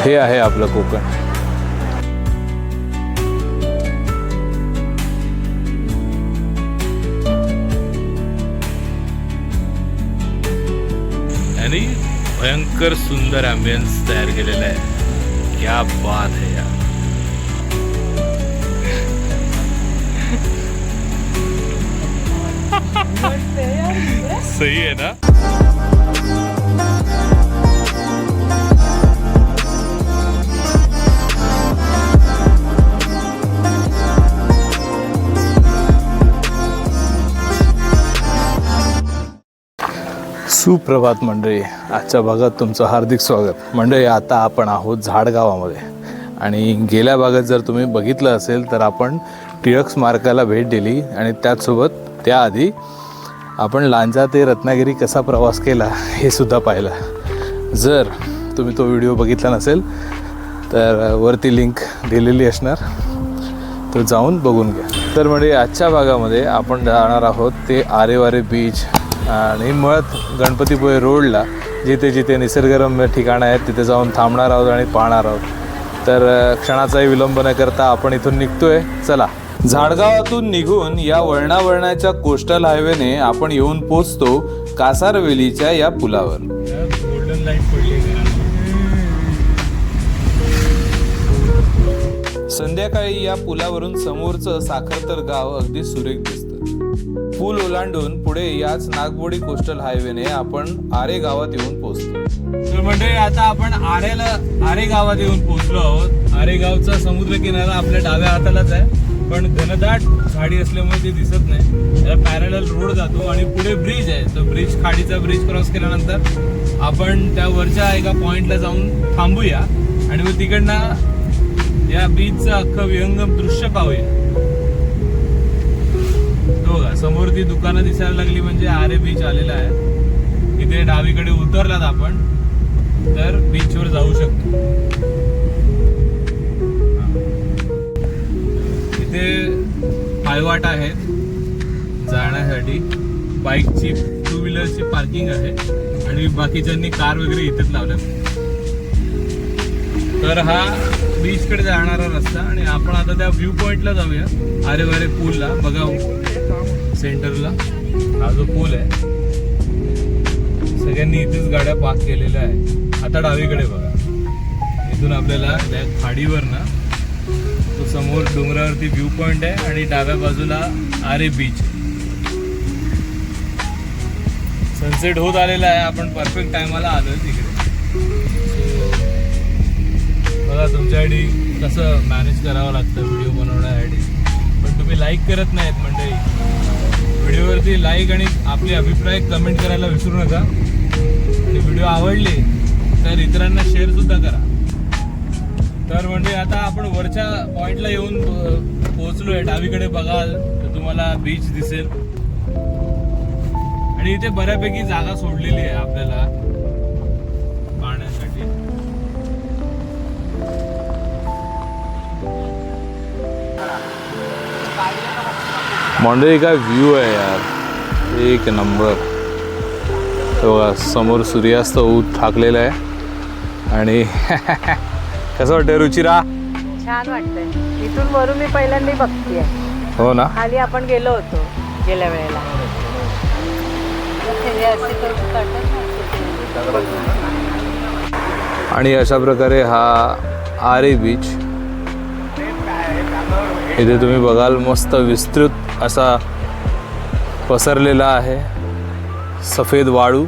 हे आहे आपलं कोकण. आणि भयंकर सुंदर ॲम्बियन्स तयार केलेला आहे. क्या बात है यार. सही है ना. सुप्रभात मंडळी, आजच्या भागात तुमचं हार्दिक स्वागत. मंडळी, आता आपण आहोत झाड गावामध्ये. आणि गेल्या भागात जर तुम्ही बघितलं असेल तर आपण टिळक स्मारकाला भेट दिली आणि त्याचसोबत त्याआधी आपण लांजा ते रत्नागिरी कसा प्रवास केला हे सुद्धा पाहिलं. जर तुम्ही तो व्हिडिओ बघितला नसेल तर वरती लिंक दिलेली असणार, तो जाऊन बघून घ्या. तर म्हणजे आजच्या भागामध्ये आपण जाणार आहोत ते आरेवारे बीच आणि मुळात गणपतीपुळे रोडला जिथे जिथे निसर्गरम्य ठिकाणं आहेत तिथे जाऊन थांबणार आहोत आणि पाहणार आहोत. तर क्षणाचाही विलंब न करता आपण इथून निघतोय. चला. झाडगावातून निघून या वळणावळणाच्या कोस्टल हायवेने आपण येऊन पोचतो कासारवेलीच्या या पुलावर. गोल्डन लाईट पडली. संध्याकाळी या पुलावरून समोरचं साखरतर गाव अगदी सुरेख दिसतं. पूल ओलांडून पुढे याच नागबोडी कोस्टल हायवेने आपण आरे गावात येऊन पोहोचतो. तर म्हणजे आता आपण आरे गावात येऊन पोहोचलो आहोत. आरे गावचा समुद्र किनारा आपल्या डाव्या हातालाच आहे, पण घनदाट झाडी असल्यामुळे ते दिसत नाही. त्याला पॅरलल रोड जातो आणि पुढे ब्रिज आहे. तो ब्रिज, खाडीचा ब्रिज क्रॉस केल्यानंतर आपण त्या वरच्या एका पॉइंटला जाऊन थांबूया आणि मग तिकडनं या बीचचं अख्खं विहंगम दृश्य पाहूया. बघा, समोर ती दुकानं दिसायला लागली म्हणजे आरे बीच आलेला आहे. इथे डावीकडे उतरलात आपण तर बीचवर जाऊ शकतो. इथे पायवाट आहेत जाण्यासाठी. बाईकची, टू व्हीलरची पार्किंग आहे आणि बाकीच्यांनी कार वगैरे इथेच लावल्या. तर हा बीचकडे जाणारा रस्ता आणि आपण आता त्या व्ह्यू पॉइंटला जाऊया, आरेवारे पूलला. बघा सेंटरला हा जो पूल आहे, सगळ्यांनी इथेच गाड्या पार्क केलेल्या आहेत. आता डावीकडे बघा, इथून आपल्याला त्या खाडीवर ना तो समोर डोंगरावरती व्ह्यू पॉइंट आहे आणि डाव्या बाजूला आरे बीच. सनसेट होत आलेला आहे. आपण परफेक्ट टायमाला आलोय तिकडे. बघा, तुमच्यासाठी कसं मॅनेज करावं लागतं व्हिडिओ बनवण्यासाठी, पण तुम्ही लाईक करत नाहीत मंडळी. व्हिडिओवरती लाईक आणि आपले अभिप्राय कमेंट करायला विसरू नका. आणि व्हिडिओ आवडले तर इतरांना शेअर सुद्धा करा. तर म्हणजे आता आपण वरच्या पॉइंटला येऊन पोहोचलोय. डावीकडे बघाल तर तुम्हाला बीच दिसेल आणि इथे बऱ्यापैकी जागा सोडलेली आहे आपल्याला पाहण्यासाठी. मंडळी काय व्ह्यू आहे यार, एक नंबर. बघा, समोर सूर्यास्त होत ठाकलेला आहे आणि कसं वाटतंय रुचिरा? छान वाटतंय. इथून वरून मी पहिल्यांदा बघतेय. हो ना. खाली आपण गेलो होतो गेल्या वेळेला. आणि अशा प्रकारे हा आरे बीच इथे तुम्ही बघाल मस्त विस्तृत असा पसरलेला आहे. सफेद वाळू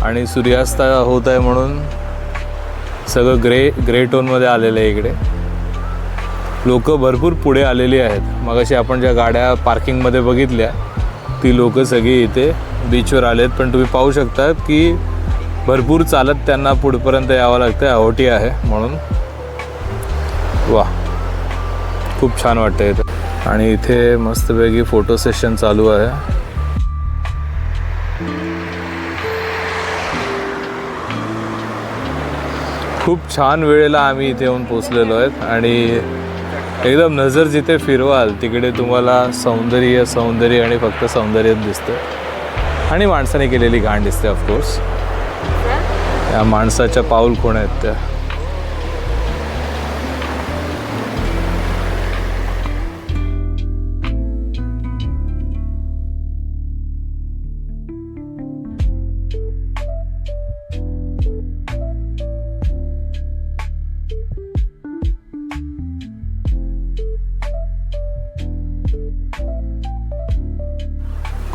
आणि सूर्यास्त होत आहे म्हणून सगळं ग्रे टोनमध्ये आलेलं आहे. इकडे लोक भरपूर पुढे आलेली आहेत. मगाशी आपण ज्या गाड्या पार्किंगमध्ये बघितल्या ती लोक सगळी इथे बीचवर आलेत, पण तुम्ही पाहू शकता की भरपूर चालत त्यांना पुढपर्यंत यावं लागतं. अहोटी आहे म्हणून. वा, खूप छान वाटतं इथे. आणि इथे मस्तपैकी फोटो सेशन चालू आहे. खूप छान वेळेला आम्ही इथे येऊन पोचलेलो आहेत आणि एकदम नजर जिथे फिरवाल तिकडे तुम्हाला सौंदर्य आणि फक्त सौंदर्य दिसतं आणि माणसाने केलेली घाण दिसते. ऑफकोर्स या माणसाच्या पाऊल खूण आहेत त्या.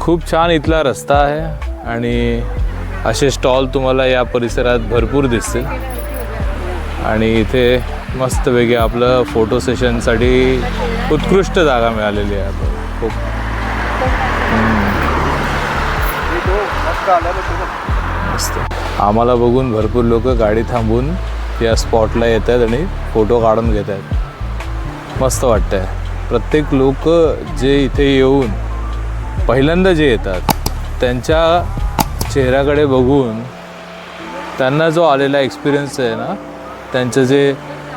खूप छान इथला रस्ता आहे आणि असे स्टॉल तुम्हाला या परिसरात भरपूर दिसतील आणि इथे मस्तपैकी आपलं फोटो सेशनसाठी उत्कृष्ट जागा मिळालेली आहे आपल्याला. खूप मस्त. आम्हाला बघून भरपूर लोक गाडी थांबून या स्पॉटला येत आहेत आणि फोटो काढून घेत आहेत. मस्त वाटतं आहे. प्रत्येक लोक जे इथे येऊन पहिल्यांदा जे येतात त्यांच्या चेहऱ्याकडे बघून त्यांना जो आलेला एक्सपिरियन्स आहे ना, त्यांचं जे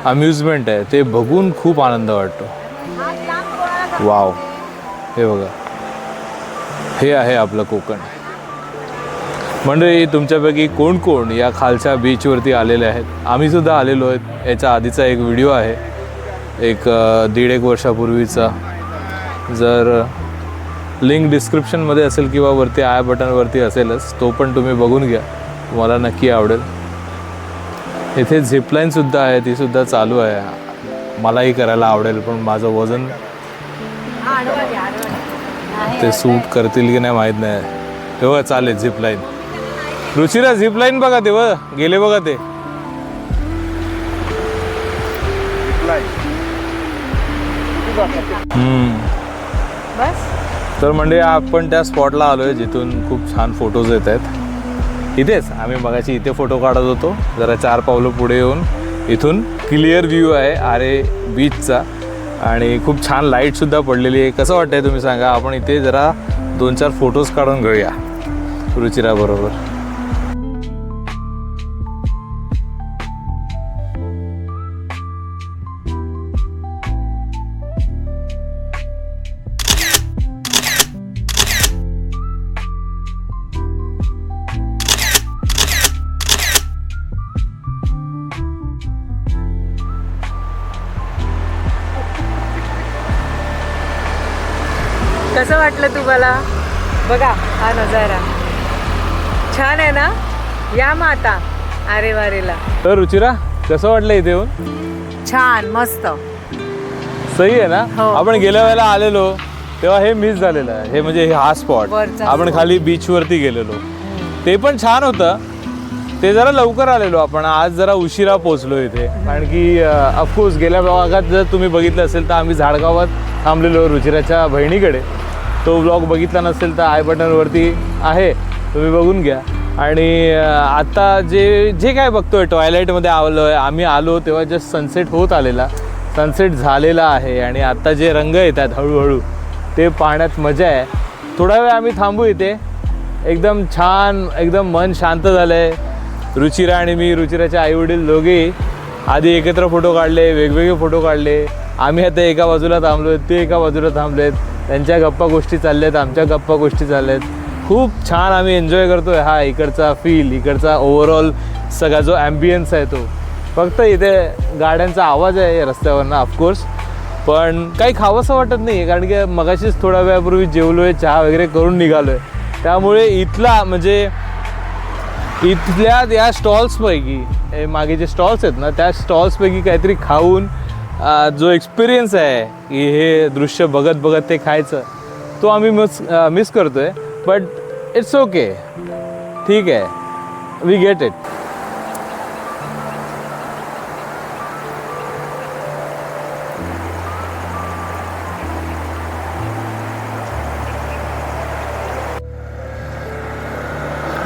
अम्युजमेंट आहे ते बघून खूप आनंद वाटतो. वाव, हे बघा, हे आहे आपलं कोकण. मंडळी, तुमच्यापैकी कोण कोण या खालच्या बीचवरती आलेले आहेत? आम्हीसुद्धा आलेलो आहेत. याच्या आधीचा एक व्हिडिओ आहे, एक 1.5 वर्षापूर्वीचा. जर लिंक डिस्क्रिप्शनमध्ये असेल किंवा वरती आय बटनवरती असेलच, तो पण तुम्ही बघून घ्या, तुम्हाला नक्की आवडेल. इथे झिपलाईनसुद्धा आहे, तीसुद्धा चालू आहे. मलाही करायला आवडेल, पण माझं वजन ते सूट करतील की नाही माहीत नाही. तेव्हा चालेल झिपलाईन. रुचिरा, झिपलाईन बघा, तेव्हा गेले बघा ते. बस तर म्हणजे आपण त्या स्पॉटला आलो आहे जिथून खूप छान फोटोज येत आहेत. इथेच आम्ही मगाशी इथे फोटो काढत होतो. जरा 4 पावलं पुढे येऊन इथून क्लिअर व्ह्यू आहे आरे बीचचा आणि खूप छान लाईटसुद्धा पडलेली आहे. कसं वाटतंय तुम्ही सांगा? आपण इथे जरा 2-4 फोटोज काढून घेऊया रुचिराबरोबर. कसं वाटलं तुम्हाला? बघा हा नजारा छान आहे ना. या मग आता आरे वारेला. तर रुचिरा, कसं वाटलं इथे येऊन? छान, मस्त, सही आहे ना. हो. आपण गेल्या वेळेला आलेलो तेव्हा हे मिस झालेलं आहे. हे म्हणजे हा स्पॉट वरचा आपण spot. खाली बीचवरती गेलेलो, ते पण छान होतं. ते जरा लवकर आलेलो आपण, आज जरा उशिरा पोचलो इथे. कारण की ऑफकोर्स गेल्या भागात जर तुम्ही बघितलं असेल तर आम्ही झाडगावात थांबलेलो रुचिराच्या बहिणीकडे. तो व्लॉग बघितला नसेल तर आय बटनवरती आहे, तुम्ही बघून घ्या. आणि आता जे काय बघतोय टॉयलेटमध्ये आम्ही आलो तेव्हा जस्ट सनसेट होत आलेला, सनसेट झालेला आहे आणि आता जे रंग येतात हळूहळू ते पाहण्यात मजा आहे. थोडा वेळ आम्ही थांबू इथे. एकदम छान, एकदम मन शांत झालं आहे. रुचिरा आणि मी, रुचिराचे आईवडील दोघेही आधी एकत्र फोटो काढले, वेगवेगळे फोटो काढले. आम्ही आता एका बाजूला थांबलो आहेत, ते एका बाजूला थांबलेत. त्यांच्या गप्पा गोष्टी चालल्यात, आमच्या गप्पा गोष्टी चालल्यात. खूप छान आम्ही एन्जॉय करतो आहे हा इकडचा फील, इकडचा ओव्हरऑल सगळा जो ॲम्बियन्स आहे तो. फक्त इथे गाड्यांचा आवाज आहे रस्त्यावरनं ऑफकोर्स, पण काही खावंसं वाटत नाही आहे. कारण की मगाशीच थोड्या वेळापूर्वी जेवलो आहे, चहा वगैरे करून निघालो आहे. त्यामुळे इथला म्हणजे इथल्या या स्टॉल्सपैकी, मागे जे स्टॉल्स आहेत ना त्या स्टॉल्सपैकी काहीतरी खाऊन जो एक्सपिरियन्स आहे की हे दृश्य बघत बघत ते खायचं, तो आम्ही मिस करतो आहे. बट इट्स ओके, ठीक आहे, वी गेट इट.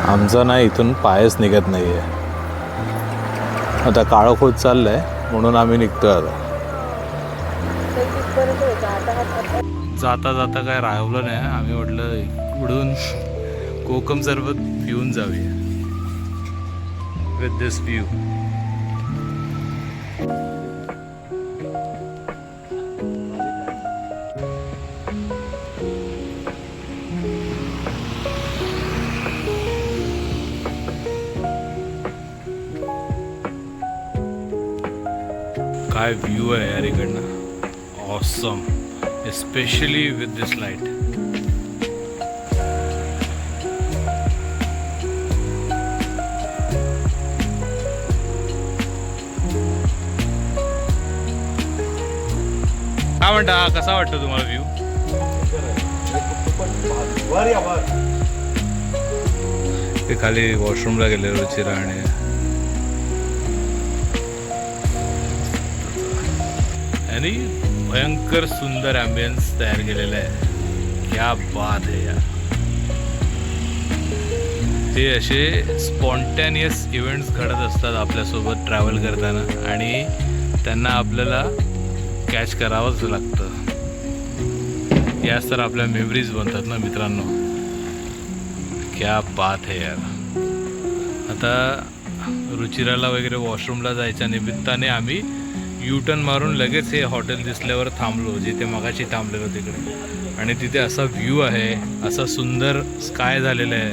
आमचा ना इथून पायच निघत नाही आहे. आता काळोख होत चाललं आहे म्हणून आम्ही निघतो आता. जाता जाता काय राहवलं नाही. आम्ही म्हटलं इकडून कोकम सरबत पिऊन जाऊया विथ दिस व्ह्यू. काय व्ह्यू आहे यार इकडनं. Awesome, especially with this light. काय म्हणता, कसा वाटतो तुम्हाला व्ह्यू? ते खाली वॉशरूमला गेले रुचिरा आणि भयंकर सुंदर ॲम्बियन्स तयार केलेला आहे. क्या बात आहे यार. ते असे स्पॉन्टॅनियस इव्हेंट्स घडत असतात आपल्यासोबत ट्रॅव्हल करताना आणि त्यांना आपल्याला कॅच करावंच लागतं. याच तर आपल्या मेमरीज बनतात ना मित्रांनो. क्या बात है यार. आता रुचिराला वगैरे वॉशरूमला जायच्या निमित्ताने आम्ही युटर्न मारून लगेच हे हॉटेल दिसल्यावर थांबलो, जिथे मगाशी थांबलेलो तिकडे. आणि तिथे असा व्ह्यू आहे, असा सुंदर स्काय झालेलं आहे,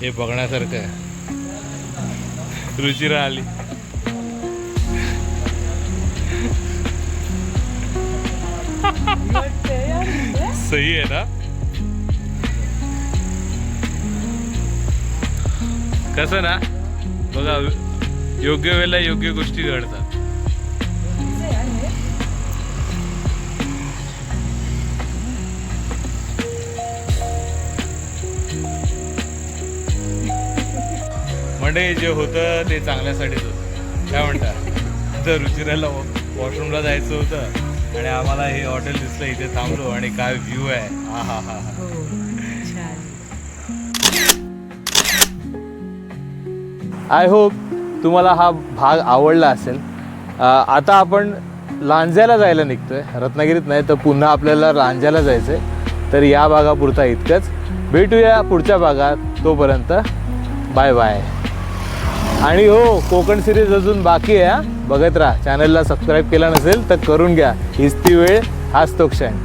हे बघण्यासारखं आहे. रुचिरा आली. सही आहे ना. कसं ना बघा, योग्य वेळेला योग्य गोष्टी घडतात. म्हणजे जे होतं ते चांगल्यासाठीच होतं. काय म्हणता. तर रुचिराला वॉशरूमला जायचं होतं आणि आम्हाला हे हॉटेल दिसलं, इथे थांबलो आणि काय व्ह्यू आहे. हा हा हा. आय होप तुम्हाला हा भाग आवडला असेल. आता आपण लांज्याला जायला निघतोय. रत्नागिरीत नाही तर पुन्हा आपल्याला लांज्याला जायचं आहे. तर या भागापुरता इतकंच. भेटूया पुढच्या भागात. तोपर्यंत बाय बाय. आणि हो, कोकण सिरीज अजून बाकी आहे. बघत राहा. चॅनलला सबस्क्राईब केला नसेल तर करून घ्या. हीच ती वेळ, हाच तो क्षण.